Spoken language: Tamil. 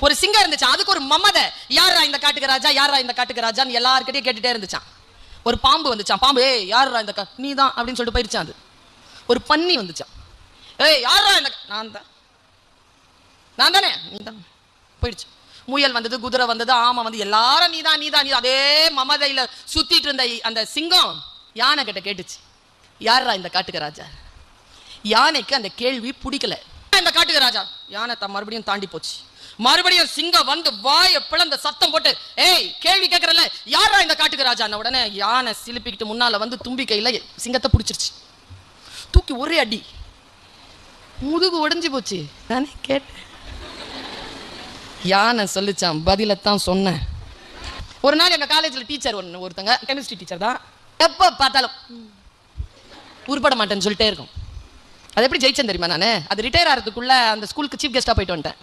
ஒரு சிங்கம் இருந்துச்சான், அதுக்கு ஒரு மமதை. யாரா இந்த காட்டுக்கு ராஜா, யாரா இந்த காட்டுக்கு ராஜான்னு எல்லார்கிட்டயும் கேட்டுட்டே இருந்துச்சான். ஒரு பாம்பு வந்துச்சான், பாம்பு ஏய் யாரா இந்த நீ தான் அப்படின்னு சொல்லிட்டு போயிருச்சான். அது ஒரு பன்னி வந்துச்சான், ஏய் யாரா இந்த நான் தானே நீ தான் போயிடுச்சு. முயல் வந்தது, குதிரை வந்தது, ஆமை வந்து எல்லாரும் நீதான் நீதான் நீ. அதே மமதையில சுத்திட்டு இருந்த அந்த சிங்கம் யானை கிட்ட கேட்டுச்சு, யாரா இந்த காட்டுக்கு ராஜா. யானைக்கு அந்த கேள்வி பிடிக்கல. இந்த காட்டுக்கு ராஜா யானை மறுபடியும் தாண்டி போச்சு. மறுபடியும் சிங்கம் வந்து வாயை பிளந்த சத்தம் போட்டு, ஏய் கேள்வி கேட்கறல யாரா இந்த காட்டுக்கு ராஜா. உடனே யானை சிலுப்பிக்கிட்டு முன்னால வந்து தும்பி கையில சிங்கத்தை பிடிச்சிருச்சு. தூக்கி ஒரே அடி, முதுகு உடைஞ்சு போச்சு. நானே கேட்டேன். யானை சொல்லிச்சான், பதிலத்தான் சொன்னேன். ஒரு நாள் எங்க காலேஜ்ல டீச்சர் ஒருத்தங்க கெமிஸ்ட்ரி டீச்சர் தான். எப்ப பார்த்தாலும் உருப்பட மாட்டேன்னு சொல்லிட்டே இருக்கும். அது எப்படி ஜெயிச்சேன் தெரியுமா? நான் அது ரிட்டையர் ஆகிறதுக்குள்ள அந்த ஸ்கூலுக்கு சீஃப் கெஸ்டா போயிட்டு வந்துட்டேன்.